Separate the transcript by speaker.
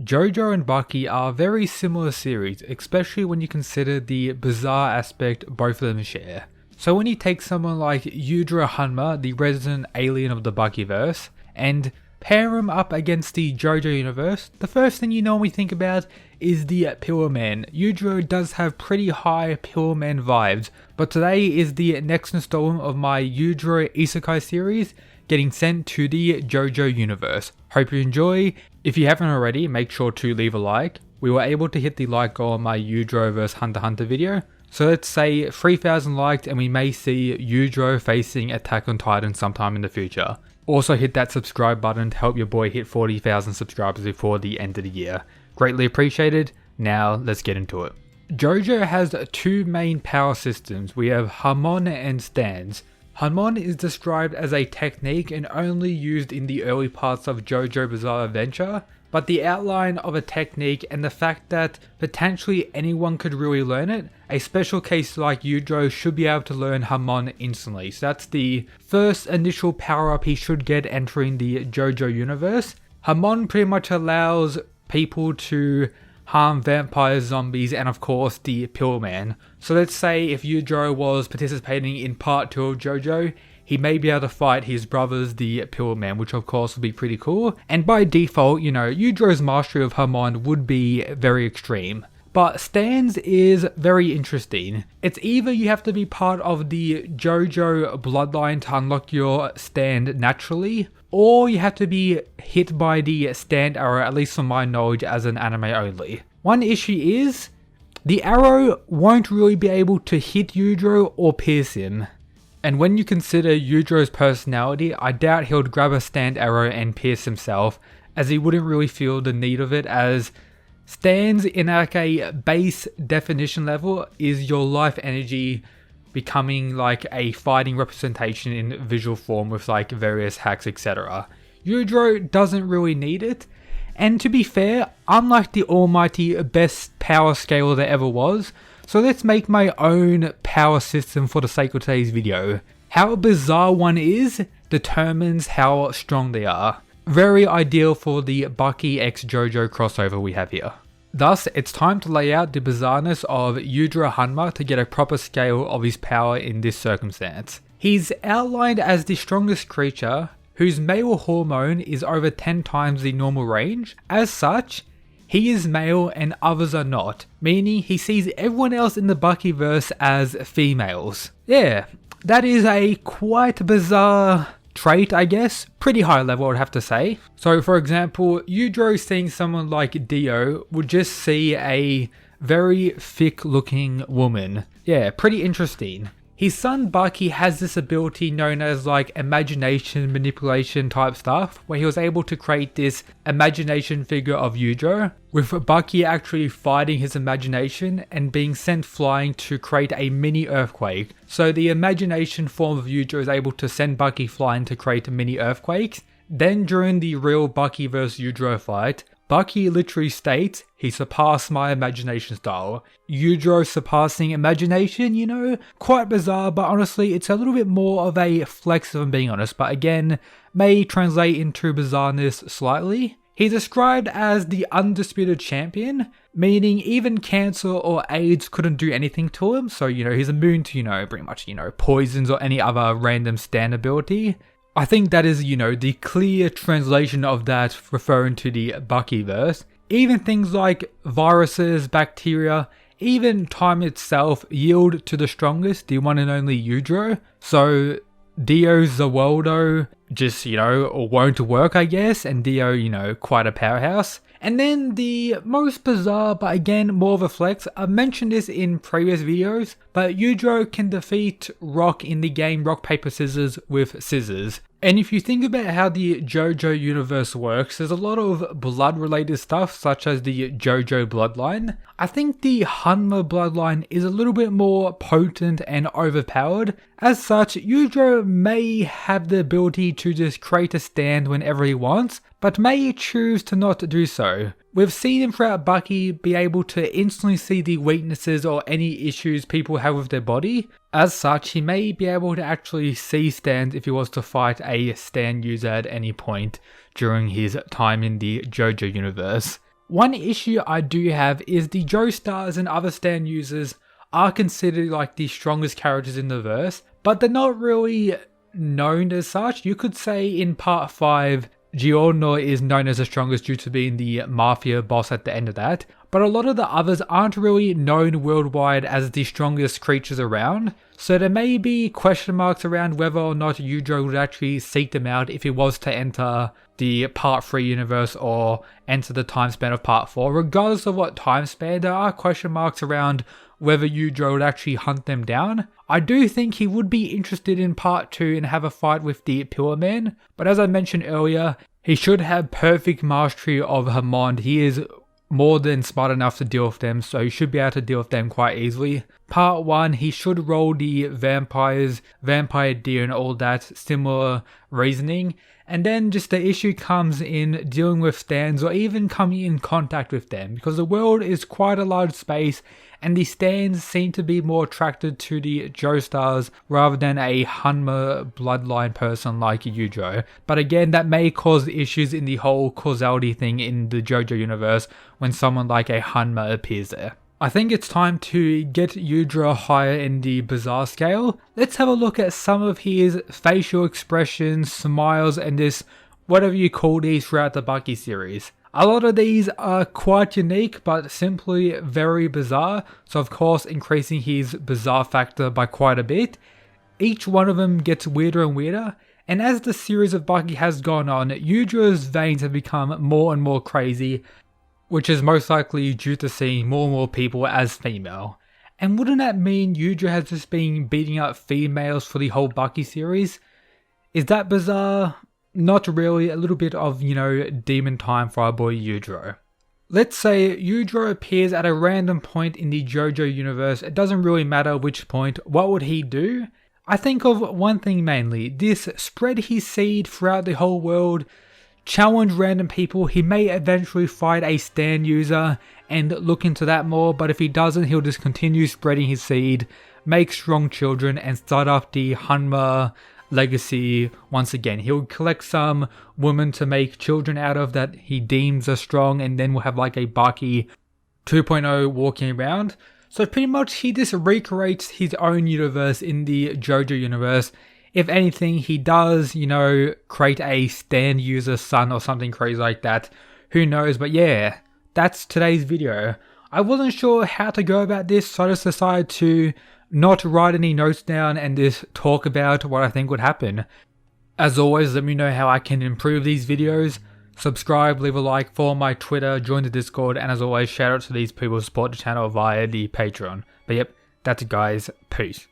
Speaker 1: JoJo and Baki are very similar series, especially when you consider the bizarre aspect both of them share. So when you take someone like Yujiro Hanma, the resident alien of the Bakiverse, and pair him up against the JoJo universe, the first thing you normally think about is the Pillar Man. Yujiro does have pretty high Pillar Man vibes, but today is the next installment of my Yujiro Isekai series getting sent to the JoJo universe. Hope you enjoy. If you haven't already, make sure to leave a like. We were able to hit the like goal on my Yujiro vs Hunter x Hunter video. So let's say 3,000 likes and we may see Yujiro facing Attack on Titan sometime in the future. Also hit that subscribe button to help your boy hit 40,000 subscribers before the end of the year. Greatly appreciated. Now let's get into it. JoJo has two main power systems. We have Hamon and Stands. Hamon is described as a technique and only used in the early parts of JoJo Bizarre Adventure, but the outline of a technique and the fact that potentially anyone could really learn it, a special case like Yujiro should be able to learn Hamon instantly. So that's the first initial power up he should get entering the JoJo universe. Hamon pretty much allows people to harm vampires, zombies, and of course the Pillar Man. So let's say if Yujiro was participating in part 2 of JoJo, he may be able to fight his brothers, the Pillar Man, which of course would be pretty cool. And by default, you know, Yujiro's mastery of Hamon would be very extreme. But Stands is very interesting. It's either you have to be part of the JoJo bloodline to unlock your stand naturally, or you have to be hit by the stand arrow, at least from my knowledge as an anime only. One issue is, the arrow won't really be able to hit Yujiro or pierce him. And when you consider Yujiro's personality, I doubt he'll grab a stand arrow and pierce himself, as he wouldn't really feel the need of it, as Stands in like a base definition level is your life energy becoming like a fighting representation in visual form with like various hacks, etc. Yujiro doesn't really need it, and to be fair, unlike the almighty best power scale there ever was, so let's make my own power system for the sake of today's video. How bizarre one is determines how strong they are. Very ideal for the Baki x JoJo crossover we have here. Thus, it's time to lay out the bizarreness of Yujiro Hanma to get a proper scale of his power in this circumstance. He's outlined as the strongest creature whose male hormone is over 10 times the normal range. As such, he is male and others are not, meaning he sees everyone else in the Bakiverse as females. Yeah, that is a quite bizarre trait, I guess. Pretty high level, I'd have to say. So for example, Yujiro seeing someone like Dio would just see a very thick looking woman. Yeah, pretty interesting. His son Baki has this ability known as like imagination manipulation type stuff, where he was able to create this imagination figure of Yujiro, with Baki actually fighting his imagination and being sent flying to create a mini earthquake. So the imagination form of Yujiro is able to send Baki flying to create mini earthquakes. Then during the real Baki vs Yujiro fight, Baki literally states, he surpassed my imagination style. Yujiro surpassing imagination, you know, quite bizarre, but honestly it's a little bit more of a flex if I'm being honest, but again, may translate into bizarreness slightly. He's described as the undisputed champion, meaning even cancer or AIDS couldn't do anything to him, so you know, he's immune to, you know, pretty much, you know, poisons or any other random stand ability. I think that is, you know, the clear translation of that referring to the Bakiverse. Even things like viruses, bacteria, even time itself yield to the strongest, the one and only Yujiro. So Dio Zawaldo just, you know, won't work, I guess, and Dio, you know, quite a powerhouse. And then the most bizarre, but again more of a flex, I've mentioned this in previous videos, but Yujiro can defeat Rock in the game Rock Paper Scissors with scissors. And if you think about how the JoJo universe works, there's a lot of blood related stuff such as the JoJo bloodline. I think the Hanma bloodline is a little bit more potent and overpowered. As such, Yujiro may have the ability to just create a stand whenever he wants, but may choose to not do so. We've seen him throughout Baki be able to instantly see the weaknesses or any issues people have with their body. As such, he may be able to actually see stands if he was to fight a stand user at any point during his time in the JoJo universe. One issue I do have is the Joestars and other stand users are considered like the strongest characters in the verse, but they're not really known as such. You could say in part 5, Giorno is known as the strongest due to being the mafia boss at the end of that, but a lot of the others aren't really known worldwide as the strongest creatures around, so there may be question marks around whether or not Yujiro would actually seek them out if he was to enter the part 3 universe or enter the time span of part 4. Regardless of what time span, there are question marks around whether Yujiro would actually hunt them down. I do think he would be interested in part 2 and have a fight with the Pillar Man, but as I mentioned earlier, he should have perfect mastery of Hamon. He is more than smart enough to deal with them, so he should be able to deal with them quite easily. Part 1, he should roll the vampires, vampire deer and all that similar reasoning, and then just the issue comes in dealing with stands or even coming in contact with them, because the world is quite a large space and the stands seem to be more attracted to the Joestars rather than a Hanma bloodline person like Yujiro. But again, that may cause issues in the whole causality thing in the JoJo universe when someone like a Hanma appears there. I think it's time to get Yujiro higher in the bizarre scale. Let's have a look at some of his facial expressions, smiles, and this, whatever you call these throughout the Baki series. A lot of these are quite unique, but simply very bizarre, so of course increasing his bizarre factor by quite a bit. Each one of them gets weirder and weirder, and as the series of Baki has gone on, Yujiro's veins have become more and more crazy, which is most likely due to seeing more and more people as female. And wouldn't that mean Yujiro has just been beating up females for the whole Baki series? Is that bizarre? Not really. A little bit of, demon time for our boy Yujiro. Let's say Yujiro appears at a random point in the JoJo universe. It doesn't really matter which point. What would he do? I think of one thing mainly. This spread his seed throughout the whole world, challenge random people. He may eventually fight a stand user and look into that more, but if he doesn't, he'll just continue spreading his seed, make strong children, and start up the Hanma legacy once again. He'll collect some women to make children out of that he deems are strong, and then we'll have like a Baki 2.0 walking around. So pretty much he just recreates his own universe in the JoJo universe. If anything, he does, create a stand user son or something crazy like that. Who knows? But yeah, that's today's video. I wasn't sure how to go about this, so I just decided to not write any notes down and just talk about what I think would happen. As always, let me know how I can improve these videos. Subscribe, leave a like, follow my Twitter, join the Discord, and as always, shout out to these people who support the channel via the Patreon. But yep, that's it guys, peace.